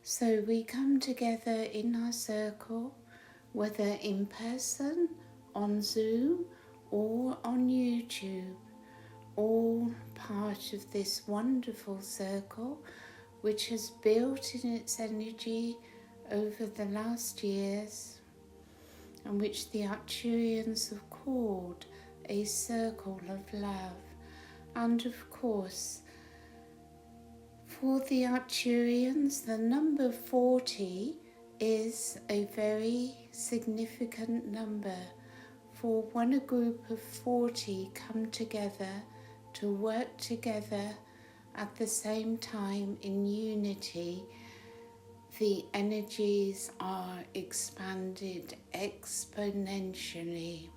So we come together in our circle, whether in person, on Zoom, or on YouTube, all part of this wonderful circle which has built in its energy over the last years, and which the Arcturians have called a circle of love. And of course, for the Arcturians, the number 40 is a very significant number. For when a group of 40 come together to work together at the same time in unity, the energies are expanded exponentially.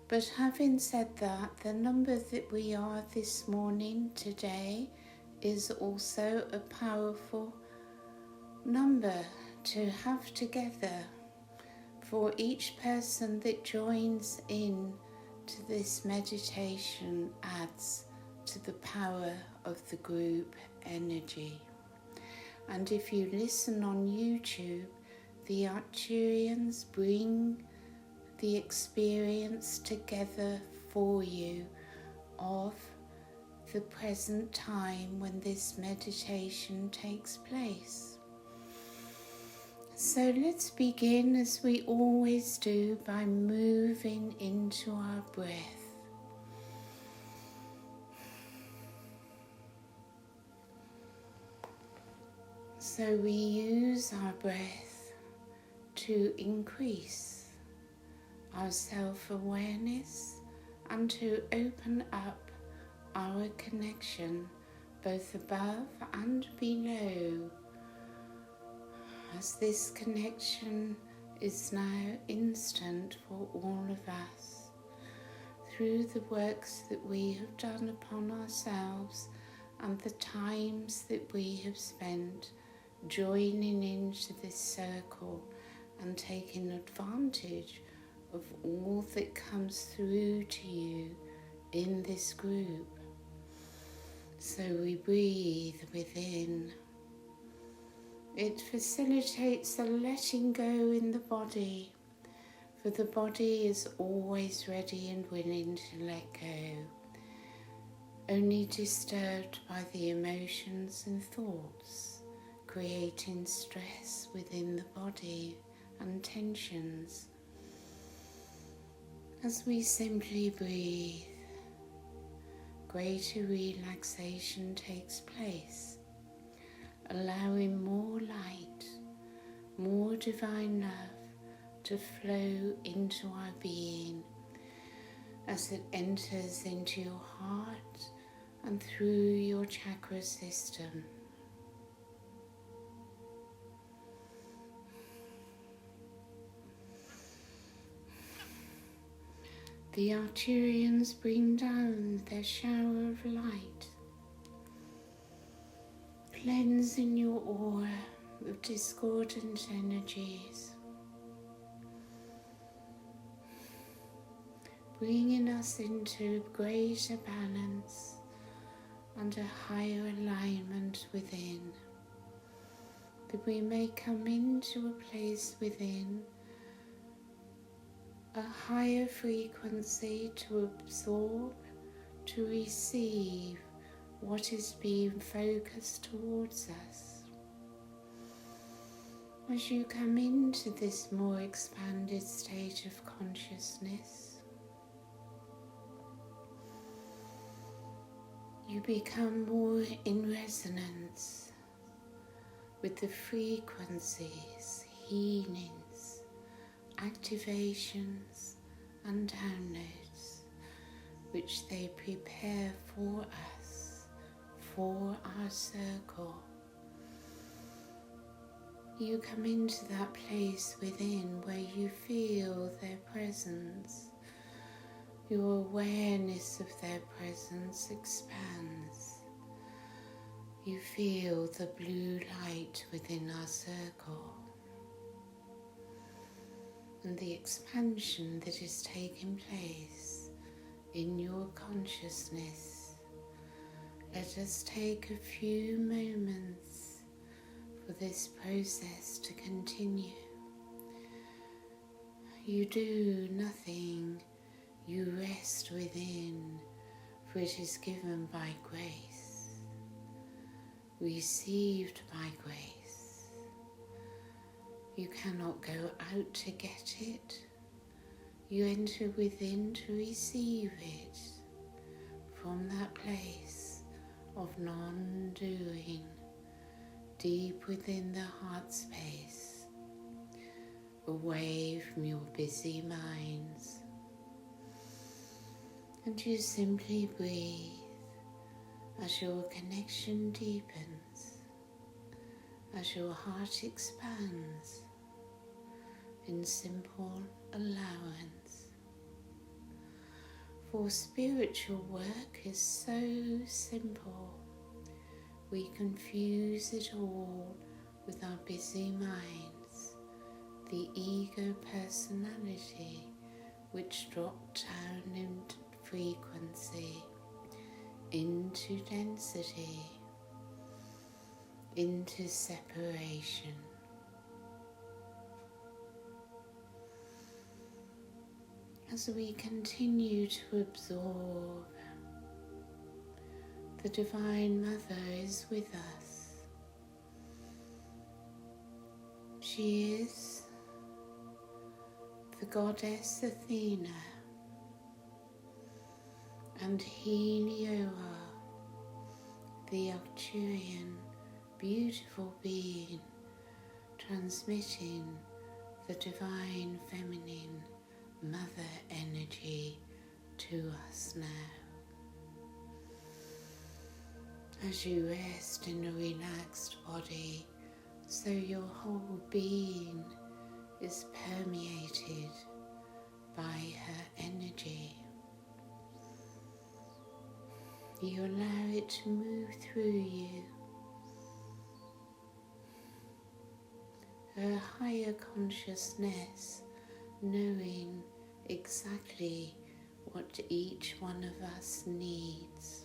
But having said that, the number that we are this morning, today, is also a powerful number to have together. For each person that joins in to this meditation adds to the power of the group energy. And if you listen on YouTube, the Arcturians bring the experience together for you of the present time when this meditation takes place. So let's begin, as we always do, by moving into our breath. So we use our breath to increase our self-awareness and to open up our connection both above and below, as this connection is now instant for all of us through the works that we have done upon ourselves and the times that we have spent joining into this circle and taking advantage of all that comes through to you in this group. So we breathe within. It facilitates a letting go in the body, for the body is always ready and willing to let go, only disturbed by the emotions and thoughts, creating stress within the body and tensions. As we simply breathe, greater relaxation takes place, allowing more light, more divine love to flow into our being as it enters into your heart and through your chakra system. The Arcturians bring down their shower of light, cleansing your aura of discordant energies, bringing us into greater balance and a higher alignment within, that we may come into a place within a higher frequency to absorb, to receive what is being focused towards us. As you come into this more expanded state of consciousness, you become more in resonance with the frequencies, healings, activations and downloads which they prepare for us, for our circle. You come into that place within where you feel their presence. Your awareness of their presence expands. You feel the blue light within our circle and the expansion that is taking place in your consciousness. Let us take a few moments for this process to continue. You do nothing, you rest within, for it is given by grace, received by grace. You cannot go out to get it, you enter within to receive it from that place of non-doing, deep within the heart space, away from your busy minds. And you simply breathe as your connection deepens, as your heart expands in simple allowance. For spiritual work is so simple, we confuse it all with our busy minds, the ego personality which dropped down into frequency, into density, into separation. As we continue to absorb, the Divine Mother is with us. She is the goddess Athena and Helio, the Arcturian beautiful being, transmitting the divine feminine mother energy to us now. As you rest in a relaxed body, so your whole being is permeated by her energy. You allow it to move through you. Her higher consciousness, knowing exactly what each one of us needs.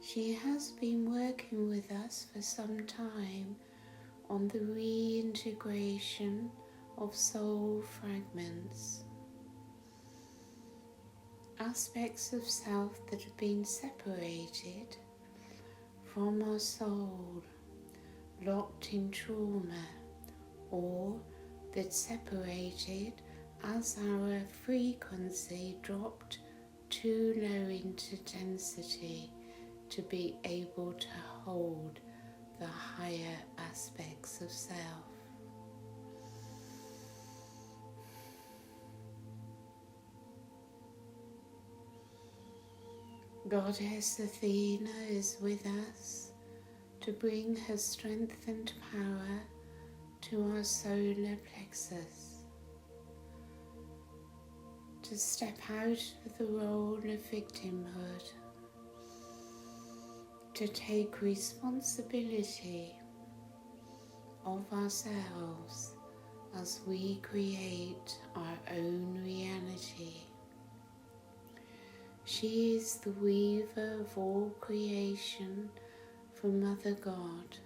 She has been working with us for some time on the reintegration of soul fragments, aspects of self that have been separated from our soul, locked in trauma, or that separated as our frequency dropped too low into density to be able to hold the higher aspects of self. Goddess Athena is with us to bring her strength and power to our solar plexus, to step out of the role of victimhood, to take responsibility of ourselves as we create our own reality. She is the weaver of all creation from Mother God.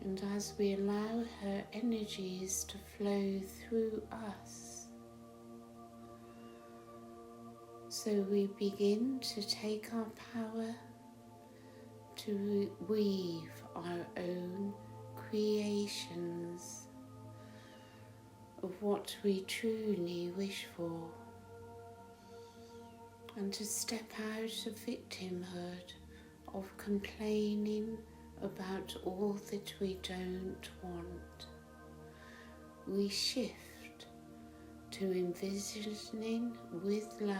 And as we allow her energies to flow through us, so we begin to take our power to weave our own creations of what we truly wish for, and to step out of victimhood, of complaining about all that we don't want. We shift to envisioning with love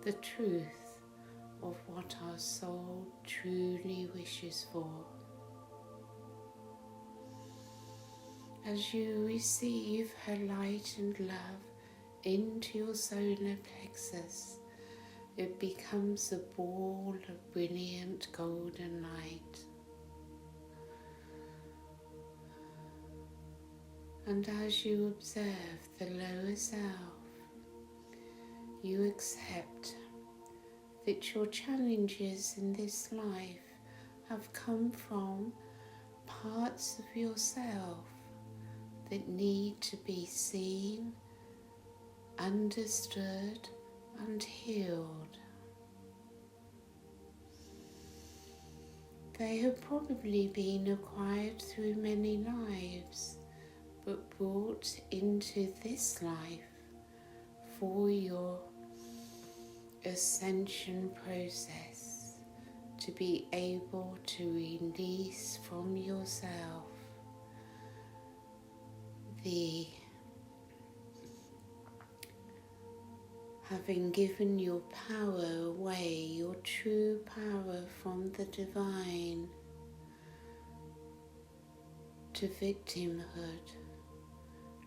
the truth of what our soul truly wishes for. As you receive her light and love into your solar plexus, it becomes a ball of brilliant golden light. And as you observe the lower self, you accept that your challenges in this life have come from parts of yourself that need to be seen, understood, and healed. They have probably been acquired through many lives, but brought into this life for your ascension process to be able to release from yourself the having given your power away, your true power from the divine, to victimhood,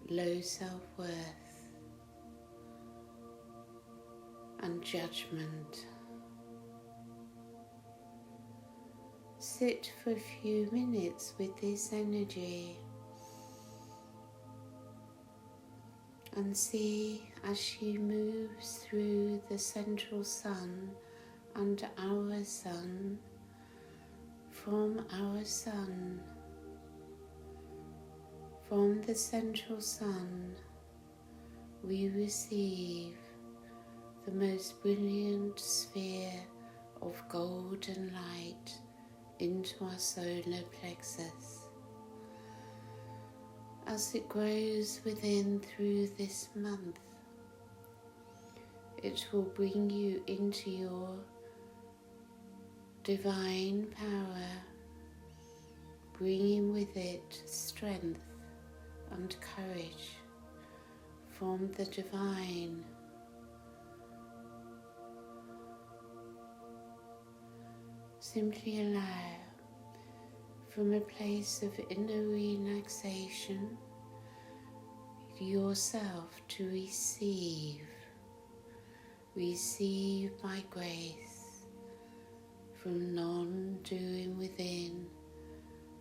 low self-worth, and judgment. Sit for a few minutes with this energy and see as she moves through the central sun and our sun. From our sun, from the central sun, we receive the most brilliant sphere of golden light into our solar plexus. As it grows within through this month, it will bring you into your divine power, bringing with it strength and courage from the divine. Simply allow, from a place of inner relaxation, yourself to receive by grace from non-doing within,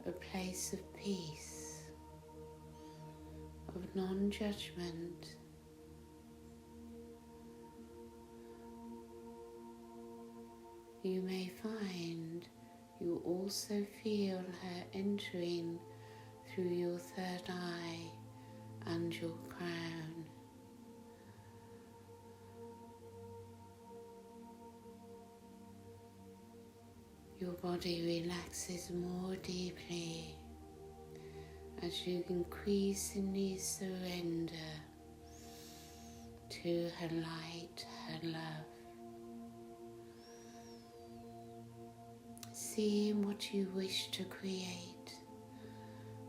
a place of peace, of non-judgment. You may find you also feel her entering through your third eye and your crown. Your body relaxes more deeply as you increasingly surrender to her light, her love. Seeing what you wish to create,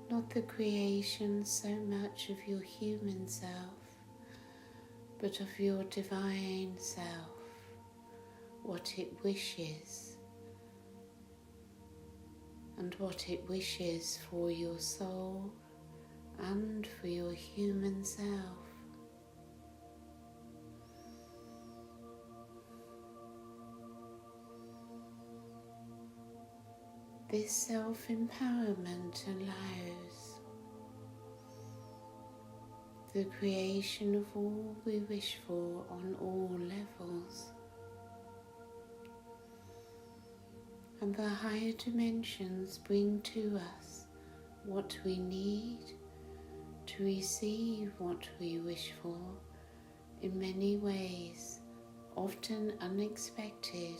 not the creation so much of your human self, but of your divine self, what it wishes, and what it wishes for your soul and for your human self. This self-empowerment allows the creation of all we wish for on all levels. And the higher dimensions bring to us what we need to receive what we wish for in many ways, often unexpected.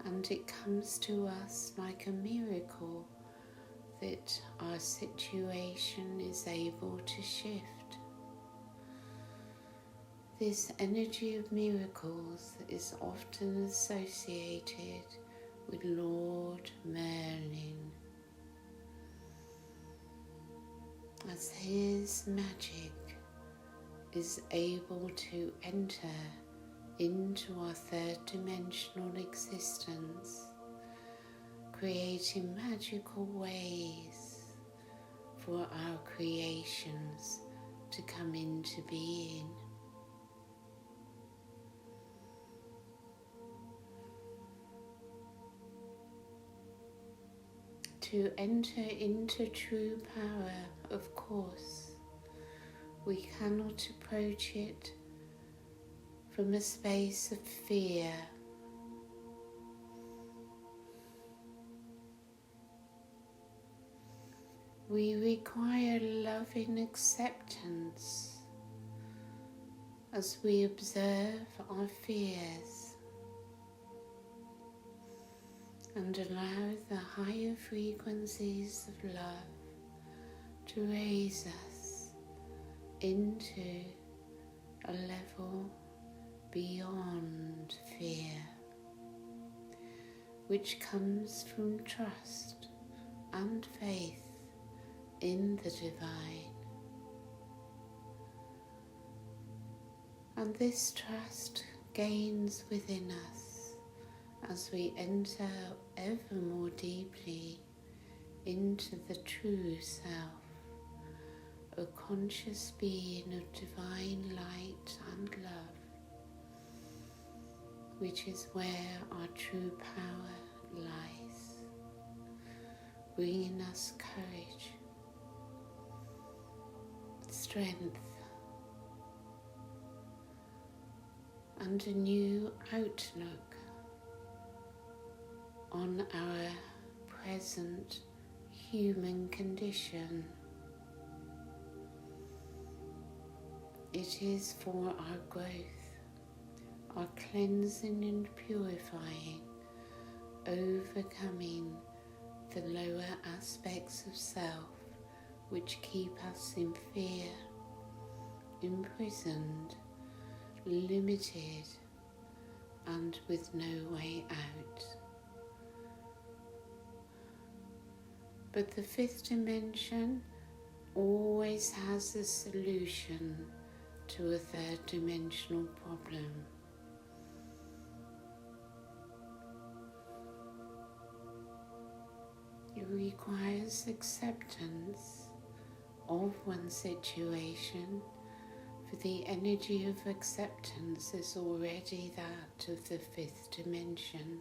And it comes to us like a miracle that our situation is able to shift. This energy of miracles is often associated with Lord Merlin, as his magic is able to enter into our third dimensional existence, creating magical ways for our creations to come into being. To enter into true power, of course, We cannot approach it from a space of fear. We require loving acceptance as we observe our fears and allow the higher frequencies of love to raise us into a level beyond fear, which comes from trust and faith in the divine. And this trust gains within us as we enter ever more deeply into the true self, a conscious being of divine light and love, which is where our true power lies, bringing us courage, strength, and a new outlook on our present human condition. It is for our growth, our cleansing and purifying, overcoming the lower aspects of self which keep us in fear, imprisoned, limited, and with no way out. But the fifth dimension always has a solution to a third dimensional problem. It requires acceptance of one's situation, for the energy of acceptance is already that of the fifth dimension,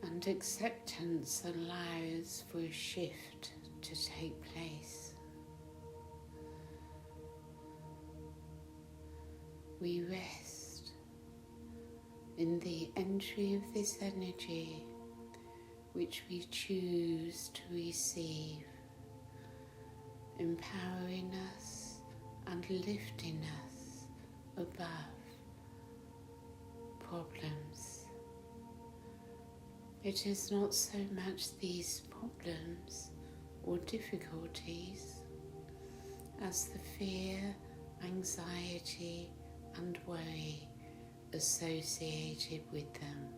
and acceptance allows for a shift to take place. We rest in the entry of this energy which we choose to receive, empowering us and lifting us above problems. It is not so much these problems or difficulties as the fear, anxiety, and worry associated with them.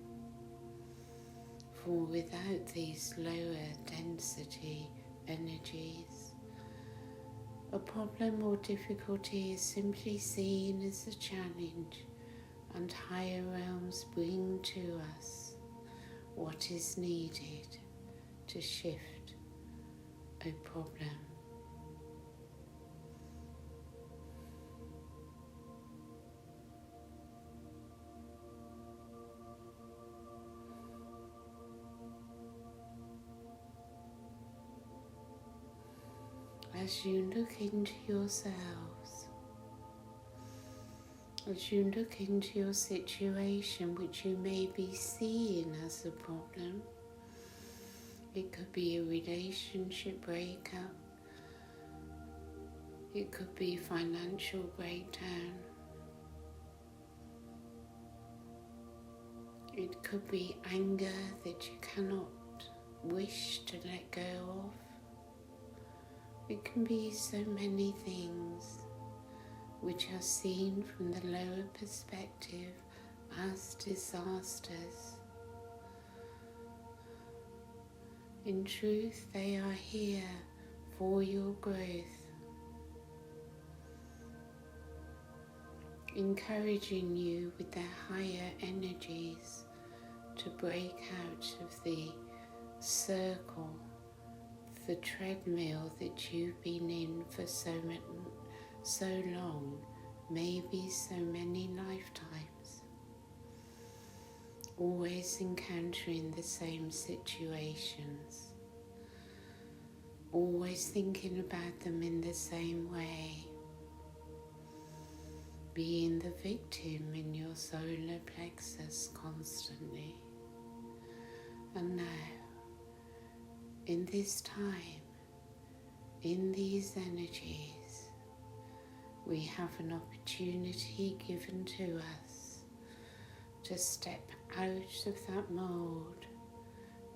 For without these lower density energies, a problem or difficulty is simply seen as a challenge, and higher realms bring to us what is needed to shift a problem. As you look into yourselves, as you look into your situation which you may be seeing as a problem, it could be a relationship breakup, it could be financial breakdown, it could be anger that you cannot wish to let go of. It can be so many things which are seen from the lower perspective as disasters. In truth, they are here for your growth, encouraging you with their higher energies to break out of the circle, the treadmill that you've been in for so long, maybe so many lifetimes, always encountering the same situations. always thinking about them in the same way, being the victim in your solar plexus constantly. And now, in this time, in these energies, we have an opportunity given to us to step out of that mold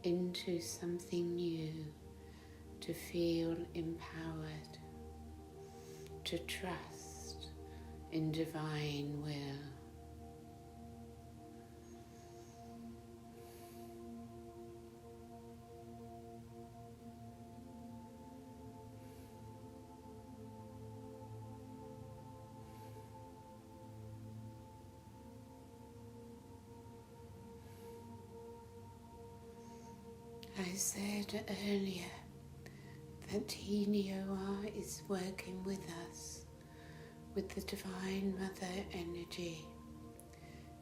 into something new, to feel empowered, to trust in divine will. I said earlier that Helio is working with us, with the Divine Mother energy,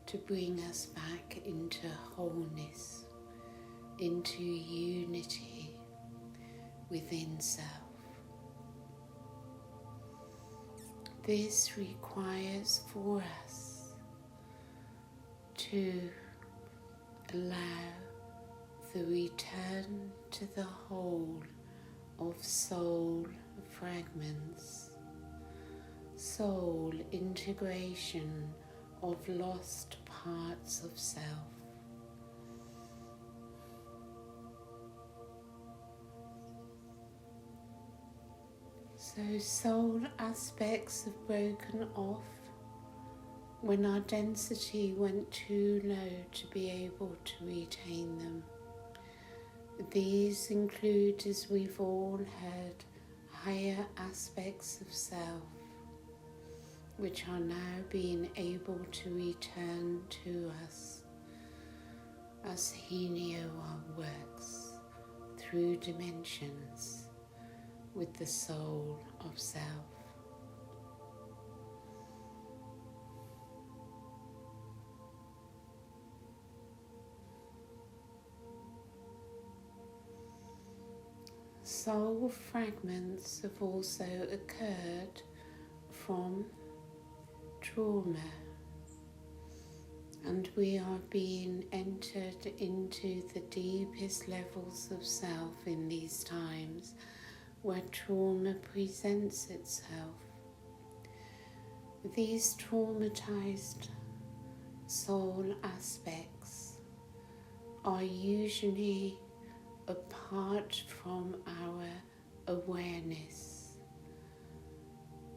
to bring us back into wholeness, into unity within self. This requires for us to allow the return to the whole of soul fragments, soul integration of lost parts of self. So soul aspects have broken off when our density went too low to be able to retain them. These include, as we've all heard, higher aspects of self, which are now being able to return to us as Helio works through dimensions with the soul of self. Soul fragments have also occurred from trauma, and we are being entered into the deepest levels of self in these times where trauma presents itself. These traumatized soul aspects are usually apart from our awareness,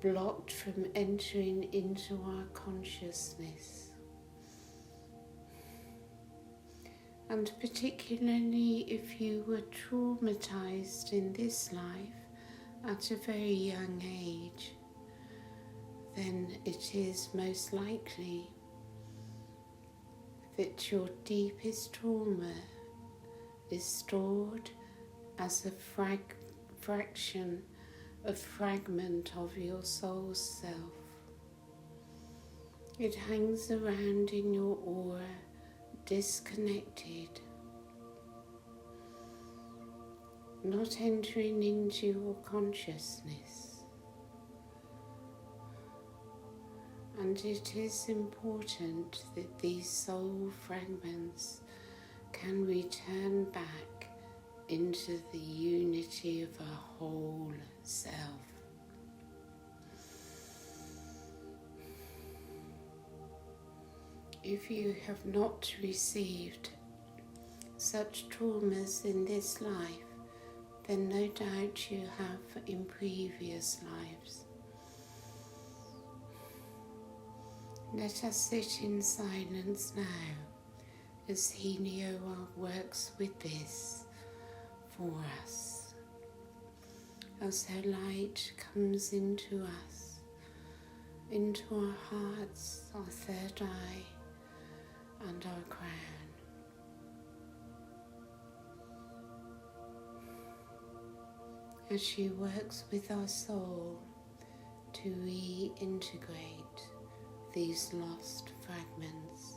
blocked from entering into our consciousness. And particularly if you were traumatized in this life at a very young age, then it is most likely that your deepest trauma is stored as a fraction, a fragment of your soul's self. It hangs around in your aura, disconnected, not entering into your consciousness. And it is important that these soul fragments can return back into the unity of a whole self. If you have not received such traumas in this life, then no doubt you have in previous lives. Let us sit in silence now as Helio works with this for us, as her light comes into us, into our hearts, our third eye, and our crown. As she works with our soul to reintegrate these lost fragments.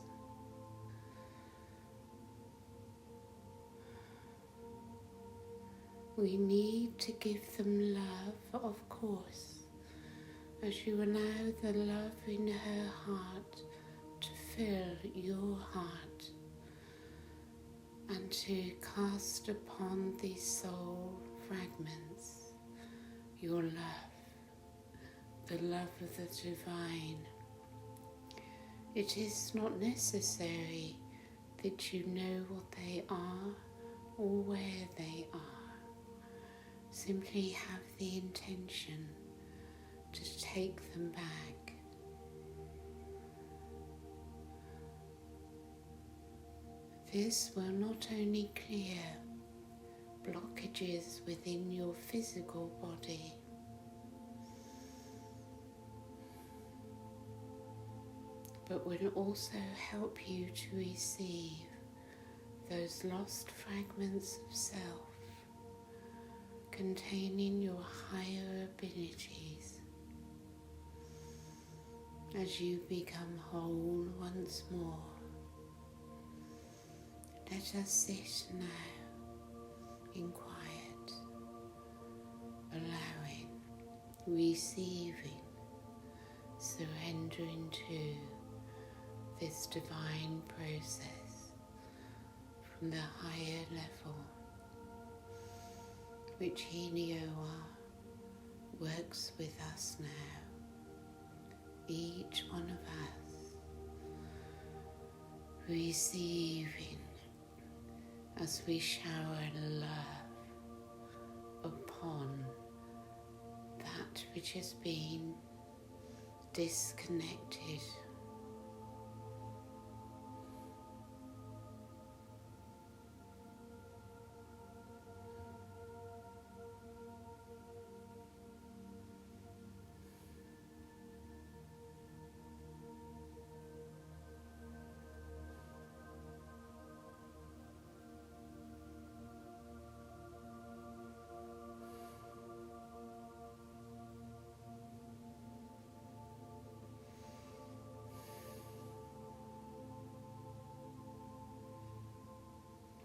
We need to give them love, of course, as you allow the love in her heart to fill your heart and to cast upon these soul fragments your love, the love of the divine. It is not necessary that you know what they are or where they are. Simply have the intention to take them back. This will not only clear blockages within your physical body, but will also help you to receive those lost fragments of self containing your higher abilities as you become whole once more. Let us sit now in quiet, allowing, receiving, surrendering to this divine process from the higher level which Helio works with us now, each one of us receiving as we shower love upon that which has been disconnected.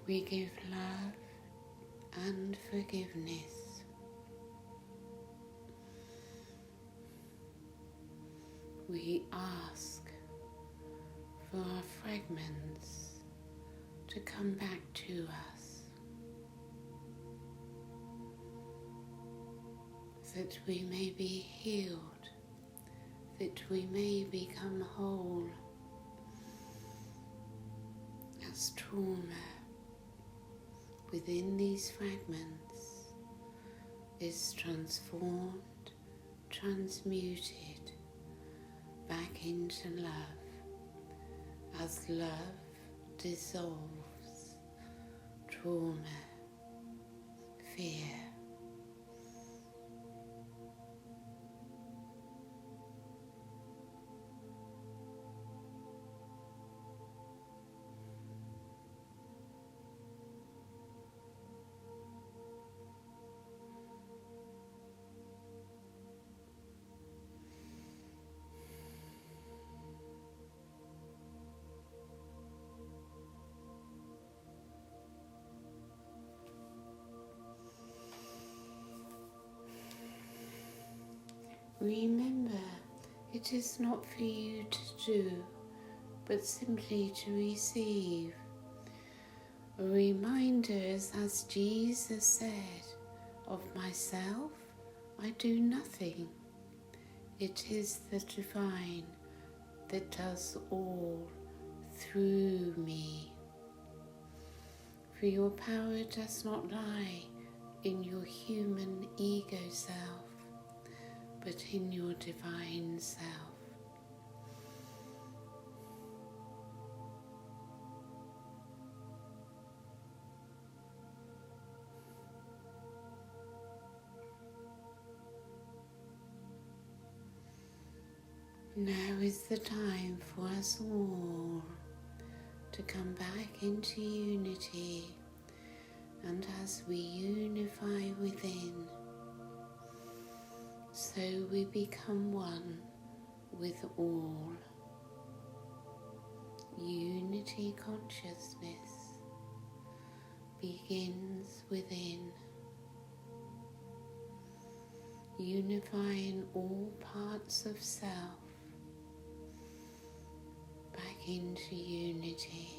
We give love and forgiveness. We ask for our fragments to come back to us, that we may be healed, that we may become whole, as trauma within these fragments is transformed, transmuted back into love, as love dissolves trauma, fear. Remember, it is not for you to do, but simply to receive. A reminder is, as Jesus said, of myself I do nothing. It is the divine that does all through me. For your power does not lie in your human ego self, but in your divine self. Now is the time for us all to come back into unity, and as we unify within, so we become one with all. Unity consciousness begins within. unifying all parts of self back into unity.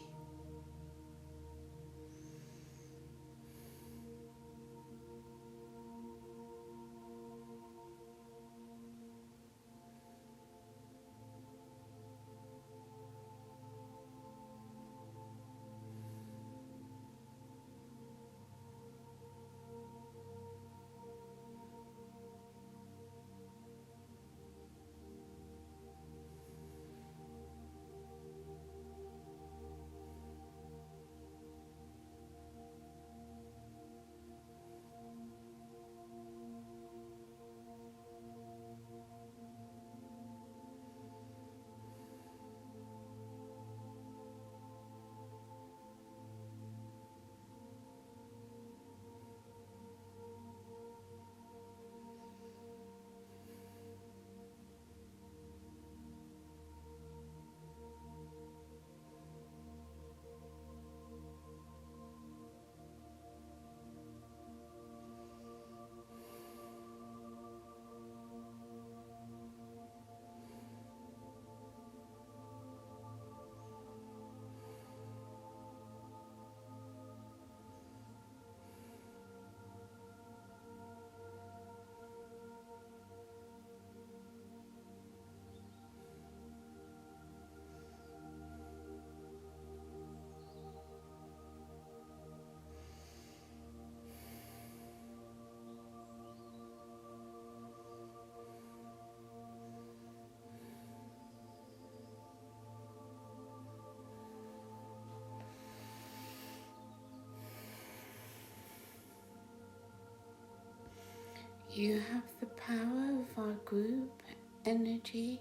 You have the power of our group energy,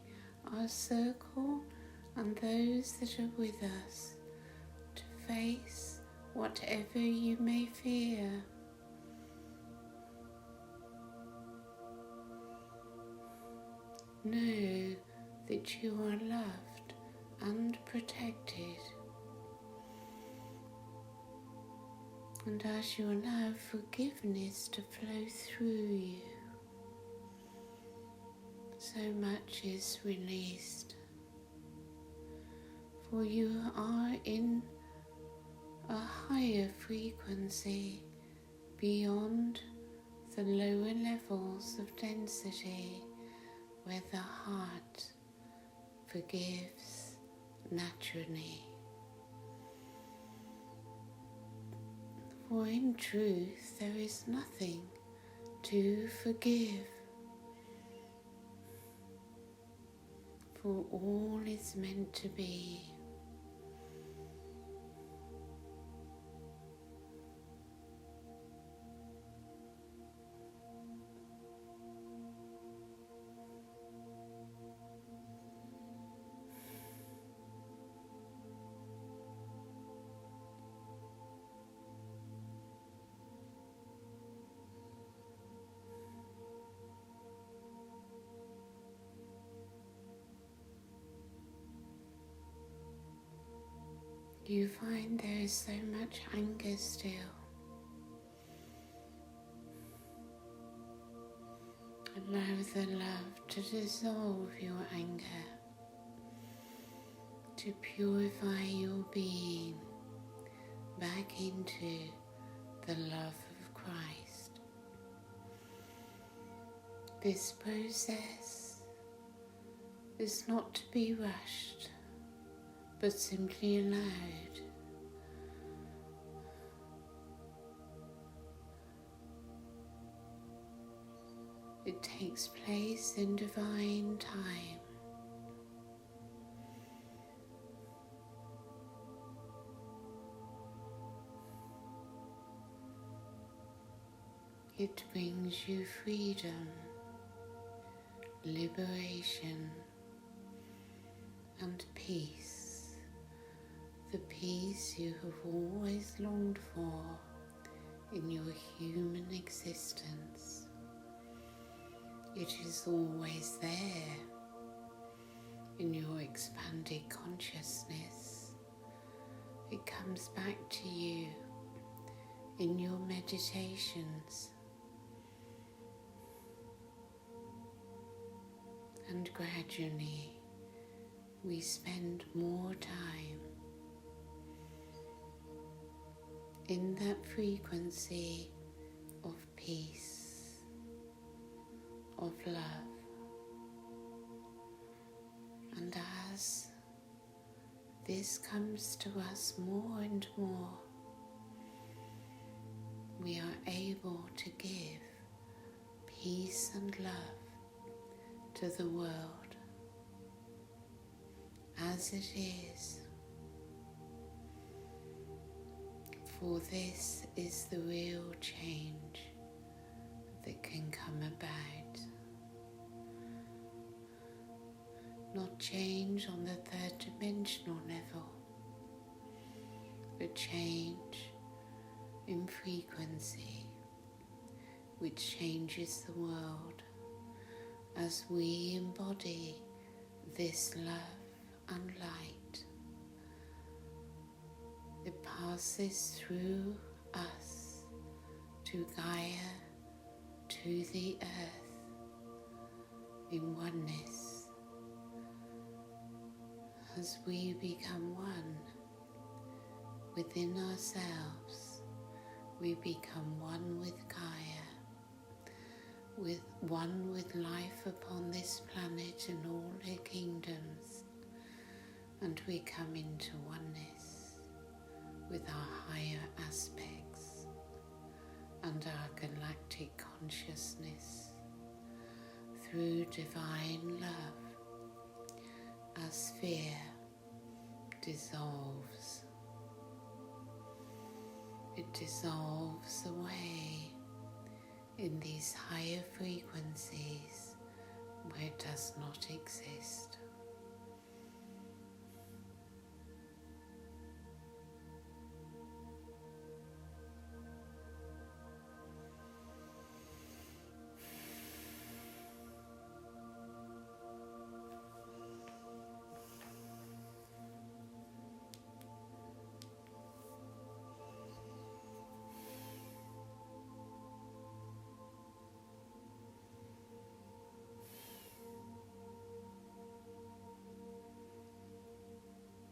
our circle, and those that are with us to face whatever you may fear. Know that you are loved and protected. And as you allow forgiveness to flow through you, so much is released. For you are in a higher frequency beyond the lower levels of density where the heart forgives naturally. For in truth there is nothing to forgive, for all is meant to be. You find there is so much anger still. Allow the love to dissolve your anger, to purify your being back into the love of Christ. This process is not to be rushed, but simply allowed. It takes place in divine time. It brings you freedom, liberation, and peace. The peace you have always longed for in your human existence. It is always there in your expanded consciousness. It comes back to you in your meditations. And gradually we spend more time in that frequency of peace, of love. And as this comes to us more and more, we are able to give peace and love to the world as it is. For this is the real change that can come about. Not change on the third dimensional level, but change in frequency, which changes the world as we embody this love and light. It passes through us to Gaia, to the earth, in oneness. As we become one within ourselves, we become one with Gaia, with one with life upon this planet and all her kingdoms, and we come into oneness with our higher aspects and our galactic consciousness through divine love as fear dissolves. It dissolves away in these higher frequencies where it does not exist.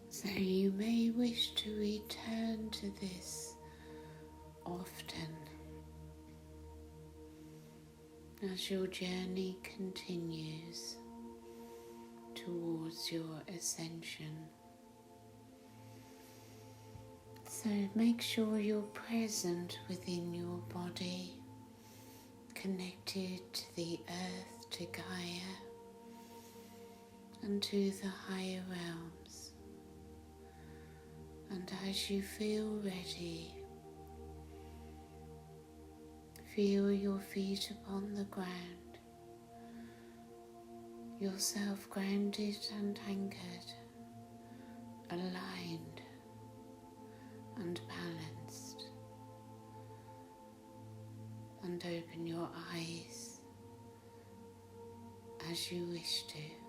So you may wish to return to this often as your journey continues towards your ascension. So make sure you're present within your body, connected to the earth, to Gaia, and to the higher realms. And as you feel ready, feel your feet upon the ground, yourself grounded and anchored, aligned and balanced. And open your eyes as you wish to.